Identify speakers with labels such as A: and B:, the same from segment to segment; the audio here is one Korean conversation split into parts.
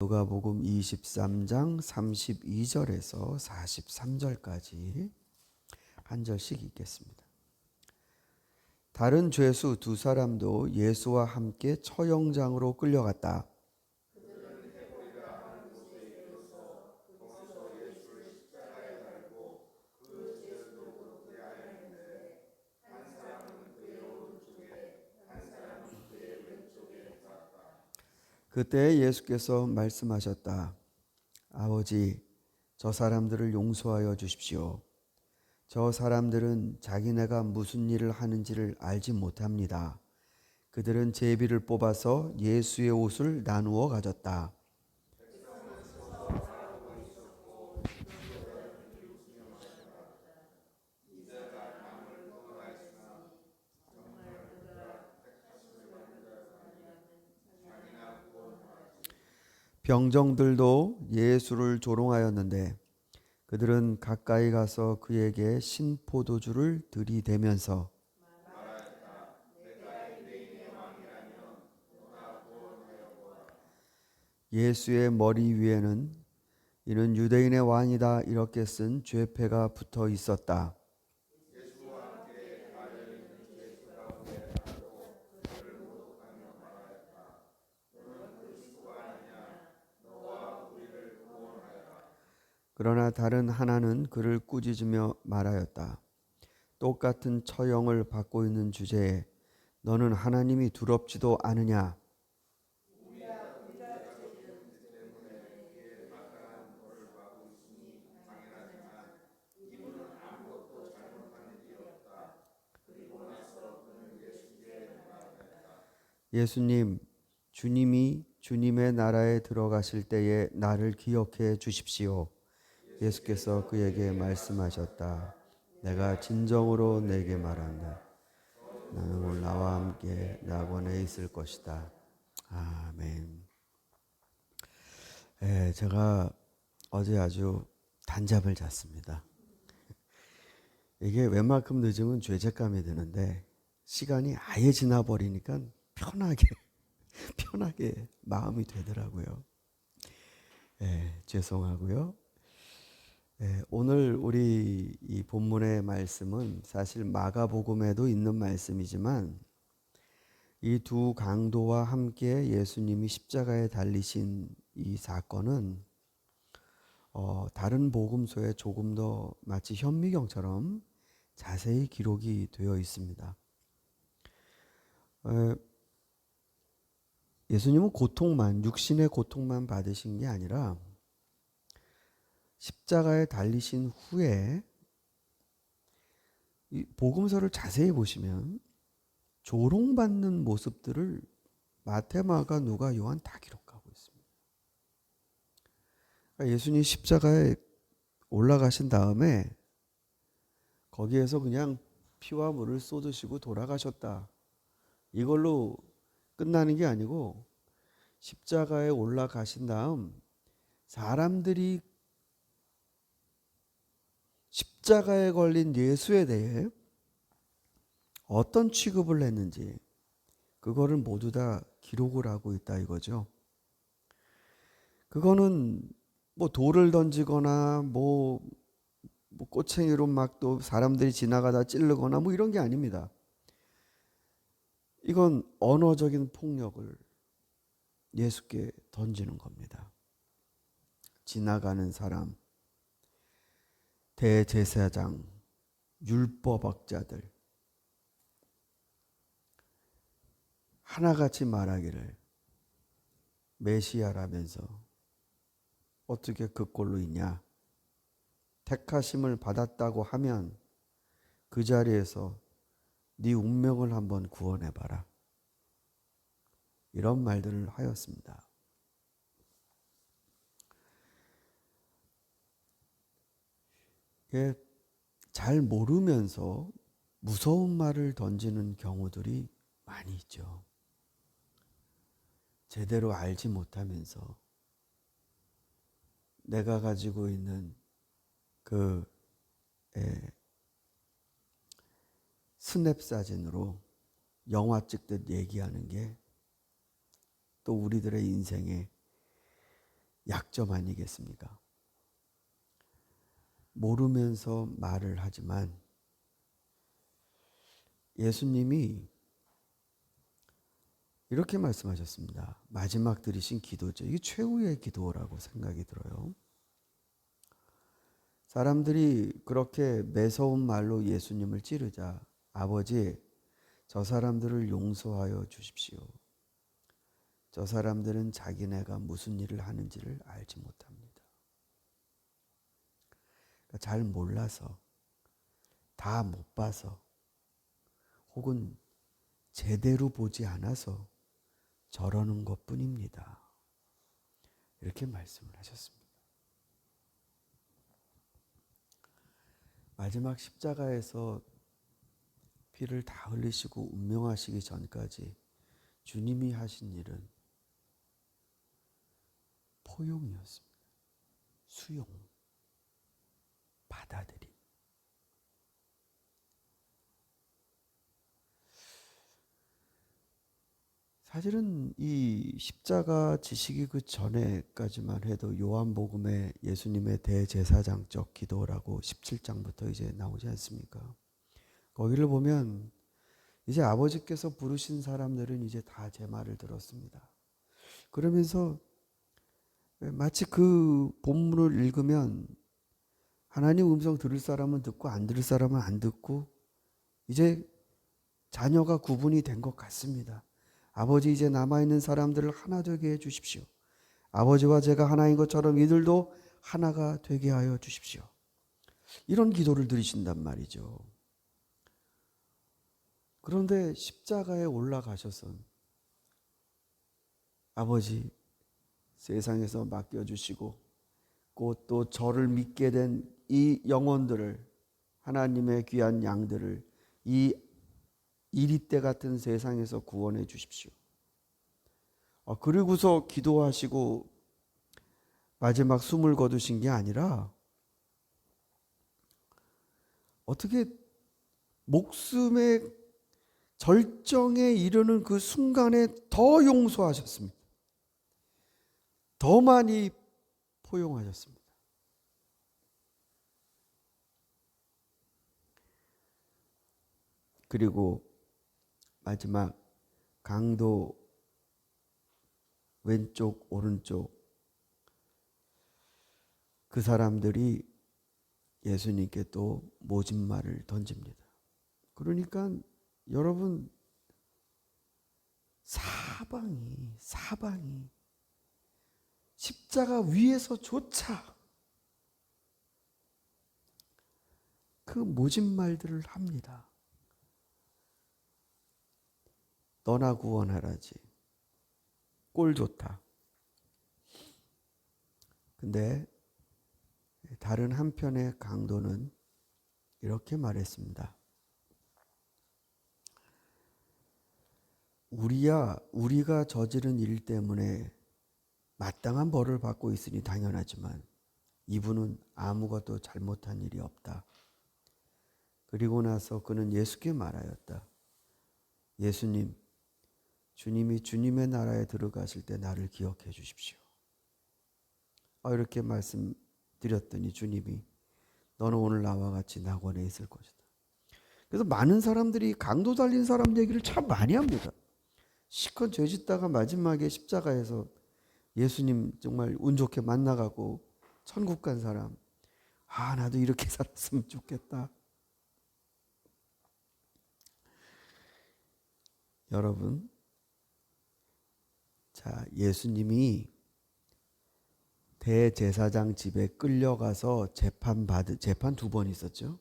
A: 누가복음 23장 32절에서 43절까지 한 절씩 읽겠습니다. 다른 죄수 두 사람도 예수와 함께 처형장으로 끌려갔다. 그때 예수께서 말씀하셨다. 아버지, 저 사람들을 용서하여 주십시오. 저 사람들은 자기네가 무슨 일을 하는지를 알지 못합니다. 그들은 제비를 뽑아서 예수의 옷을 나누어 가졌다. 병정들도 예수를 조롱하였는데 그들은 가까이 가서 그에게 신포도주를 들이대면서 예수의 머리 위에는 이는 유대인의 왕이다 이렇게 쓴 죄패가 붙어 있었다. 그러나 다른 하나는 그를 꾸짖으며 말하였다. 똑같은 처형을 받고 있는 주제에 너는 하나님이 두렵지도 않으냐? 예수님, 주님이 주님의 나라에 들어가실 때에 나를 기억해 주십시오. 예수께서 그에게 말씀하셨다. 내가 진정으로 내게 말한다. 나는 오늘 나와 함께 낙원에 있을 것이다. 아멘. 제가 어제 아주 단잠을 잤습니다. 이게 웬만큼 늦으면 죄책감이 드는데 시간이 아예 지나버리니까 편하게 마음이 되더라고요. 죄송하고요. 오늘 우리 이 본문의 말씀은 사실 마가복음에도 있는 말씀이지만 이 두 강도와 함께 예수님이 십자가에 달리신 이 사건은 다른 복음서에 조금 더 마치 현미경처럼 자세히 기록이 되어 있습니다. 예수님은 육신의 고통만 받으신 게 아니라 십자가에 달리신 후에 이 복음서를 자세히 보시면 조롱받는 모습들을 마태, 마가, 누가, 요한 다 기록하고 있습니다. 그러니까 예수님 십자가에 올라가신 다음에 거기에서 그냥 피와 물을 쏟으시고 돌아가셨다. 이걸로 끝나는 게 아니고 십자가에 올라가신 다음 사람들이 십자가에 걸린 예수에 대해 어떤 취급을 했는지 그거를 모두 다 기록을 하고 있다 이거죠. 그거는 뭐 돌을 던지거나 뭐 꼬챙이로 막 또 사람들이 지나가다 찌르거나 뭐 이런 게 아닙니다. 이건 언어적인 폭력을 예수께 던지는 겁니다. 지나가는 사람, 대제사장, 율법학자들 하나같이 말하기를 메시아라면서 어떻게 그 꼴로 있냐? 택하심을 받았다고 하면 그 자리에서 네 운명을 한번 구원해봐라. 이런 말들을 하였습니다. 잘 모르면서 무서운 말을 던지는 경우들이 많이 있죠. 제대로 알지 못하면서 내가 가지고 있는 그 스냅 사진으로 영화 찍듯 얘기하는 게 또 우리들의 인생에 약점 아니겠습니까? 모르면서 말을 하지만 예수님이 이렇게 말씀하셨습니다. 마지막 드리신 기도죠. 이게 최후의 기도라고 생각이 들어요. 사람들이 그렇게 매서운 말로 예수님을 찌르자 아버지, 저 사람들을 용서하여 주십시오. 저 사람들은 자기네가 무슨 일을 하는지를 알지 못합니다. 그러니까 잘 몰라서, 다 못 봐서, 혹은 제대로 보지 않아서 저러는 것뿐입니다. 이렇게 말씀을 하셨습니다. 마지막 십자가에서 피를 다 흘리시고 운명하시기 전까지 주님이 하신 일은 포용이었습니다. 수용, 받아들임. 사실은 이 십자가 지시기 그 전에까지만 해도 요한복음에 예수님의 대제사장적 기도라고 17장부터 이제 나오지 않습니까? 거기를 보면 이제 아버지께서 부르신 사람들은 이제 다 제 말을 들었습니다. 그러면서 마치 그 본문을 읽으면 하나님 음성 들을 사람은 듣고 안 들을 사람은 안 듣고 이제 자녀가 구분이 된 것 같습니다. 아버지, 이제 남아있는 사람들을 하나 되게 해주십시오. 아버지와 제가 하나인 것처럼 이들도 하나가 되게 하여 주십시오. 이런 기도를 드리신단 말이죠. 그런데 십자가에 올라가셔서 아버지, 세상에서 맡겨주시고 곧 또 저를 믿게 된 이 영혼들을, 하나님의 귀한 양들을 이 이리때 같은 세상에서 구원해 주십시오. 그리고서 기도하시고 마지막 숨을 거두신 게 아니라 어떻게 목숨의 절정에 이르는 그 순간에 더 용서하셨습니다. 더 많이 포용하셨습니다. 그리고 마지막 강도 왼쪽 오른쪽 그 사람들이 예수님께 또 모진말을 던집니다. 그러니까 여러분, 사방이 십자가 위에서조차 그 모진말들을 합니다. 너나 구원하라지. 꼴 좋다. 근데 다른 한편의 강도는 이렇게 말했습니다. 우리가 저지른 일 때문에 마땅한 벌을 받고 있으니 당연하지만 이분은 아무것도 잘못한 일이 없다. 그리고 나서 그는 예수께 말하였다. 예수님, 주님이 주님의 나라에 들어가실 때 나를 기억해 주십시오. 이렇게 말씀드렸더니 주님이 너는 오늘 나와 같이 낙원에 있을 것이다. 그래서 많은 사람들이 강도 달린 사람 얘기를 참 많이 합니다. 시컷 죄짓다가 마지막에 십자가에서 예수님 정말 운 좋게 만나가고 천국 간 사람, 나도 이렇게 살았으면 좋겠다. 여러분, 자, 예수님이 대제사장 집에 끌려가서 재판 2번 있었죠.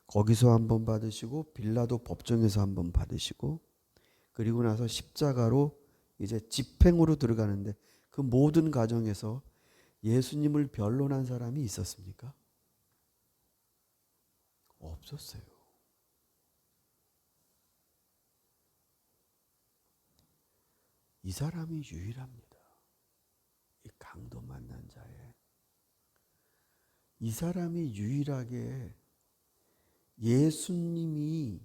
A: 거기서 한 번 받으시고 빌라도 법정에서 한 번 받으시고 그리고 나서 십자가로 이제 집행으로 들어가는데 그 모든 과정에서 예수님을 변론한 사람이 있었습니까? 없었어요. 이 사람이 유일합니다. 이 강도 만난 자에 이 사람이 유일하게 예수님이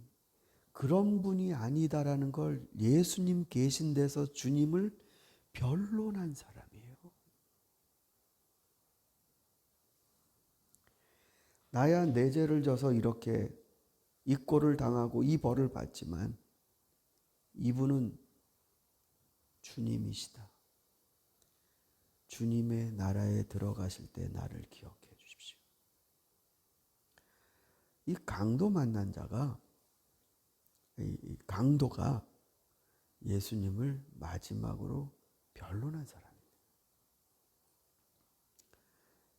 A: 그런 분이 아니다라는 걸 예수님 계신 데서 주님을 변론한 사람이에요. 나야 내 죄를 져서 이렇게 이 꼴을 당하고 이 벌을 받지만 이분은 주님이시다. 주님의 나라에 들어가실 때 나를 기억해 주십시오. 이 강도 만난 자가, 이 강도가 예수님을 마지막으로 변론한 사람입니다.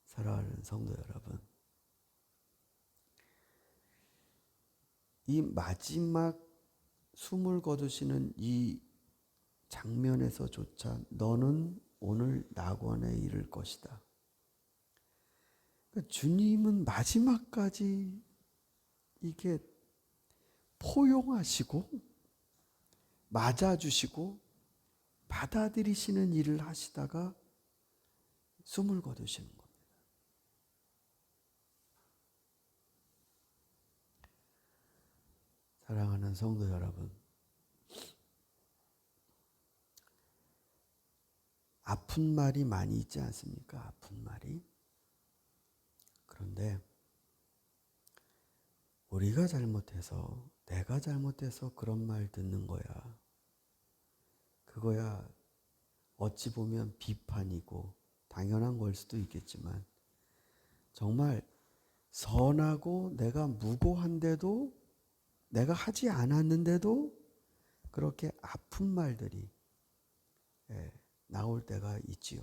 A: 사랑하는 성도 여러분, 이 마지막 숨을 거두시는 이 장면에서조차 너는 오늘 낙원에 이를 것이다. 그러니까 주님은 마지막까지 이게 포용하시고 맞아주시고 받아들이시는 일을 하시다가 숨을 거두시는 겁니다. 사랑하는 성도 여러분, 아픈 말이 많이 있지 않습니까? 아픈 말이. 그런데 우리가 잘못해서, 내가 잘못해서 그런 말 듣는 거야. 그거야 어찌 보면 비판이고 당연한 걸 수도 있겠지만, 정말 선하고 내가 무고한데도, 내가 하지 않았는데도 그렇게 아픈 말들이 나올 때가 있지요.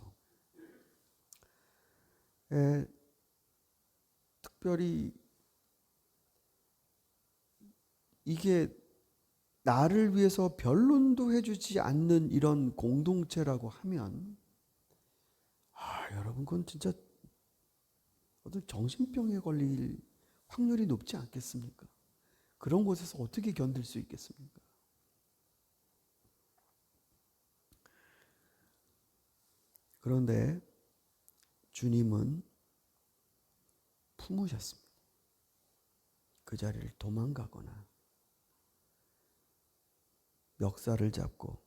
A: 특별히 이게 나를 위해서 변론도 해주지 않는 이런 공동체라고 하면, 여러분, 그건 진짜 어떤 정신병에 걸릴 확률이 높지 않겠습니까? 그런 곳에서 어떻게 견딜 수 있겠습니까? 그런데 주님은 품으셨습니다. 그 자리를 도망가거나 멱살을 잡고,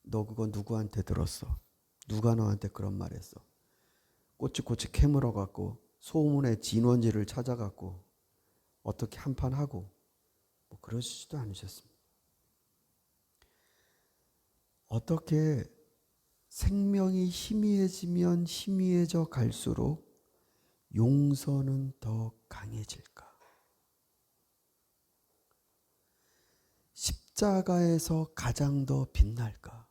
A: 너 그거 누구한테 들었어? 누가 너한테 그런 말 했어? 꼬치꼬치 캐물어 갖고 소문의 진원지를 찾아 갖고 어떻게 한판 하고 뭐 그러시지도 않으셨습니다. 어떻게 생명이 희미해지면 희미해져 갈수록 용서는 더 강해질까? 십자가에서 가장 더 빛날까?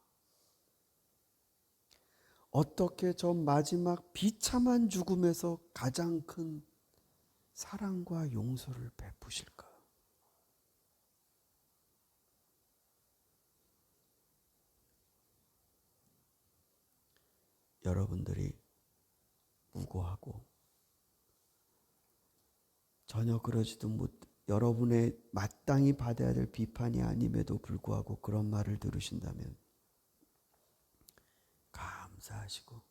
A: 어떻게 저 마지막 비참한 죽음에서 가장 큰 사랑과 용서를 베푸실까? 여러분들이 무고하고 전혀 그러지도 못, 여러분의 마땅히 받아야 될 비판이 아님에도 불구하고 그런 말을 들으신다면 감사하시고,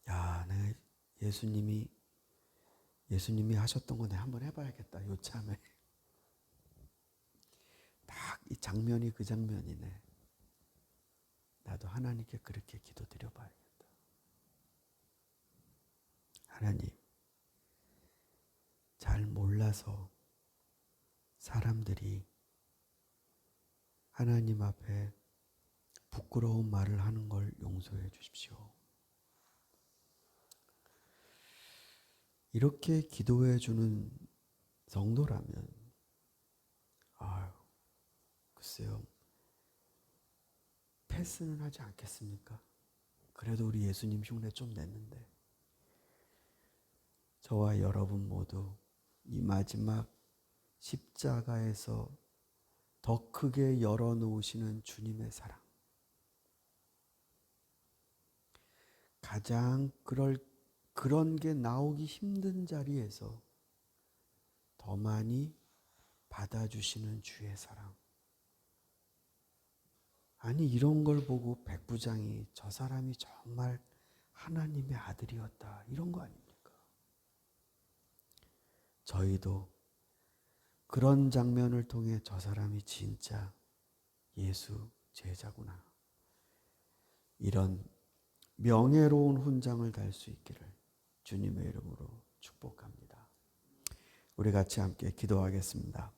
A: 야, 내가 예수님이 하셨던 거 내가 한번 해봐야겠다. 요참에 딱 이 장면이 그 장면이네. 나도 하나님께 그렇게 기도드려 봐야겠다. 하나님, 잘 몰라서 사람들이 하나님 앞에 부끄러운 말을 하는 걸 용서해 주십시오. 이렇게 기도해 주는 성도라면, 글쎄요, 패스는 하지 않겠습니까? 그래도 우리 예수님 흉내 좀 냈는데. 저와 여러분 모두 이 마지막 십자가에서 더 크게 열어놓으시는 주님의 사랑, 가장 그런 게 나오기 힘든 자리에서 더 많이 받아주시는 주의 사랑. 아니, 이런 걸 보고 백부장이 저 사람이 정말 하나님의 아들이었다, 이런 거 아닙니까? 저희도 그런 장면을 통해 저 사람이 진짜 예수 제자구나, 이런 명예로운 훈장을 달 수 있기를 주님의 이름으로 축복합니다. 우리 같이 함께 기도하겠습니다.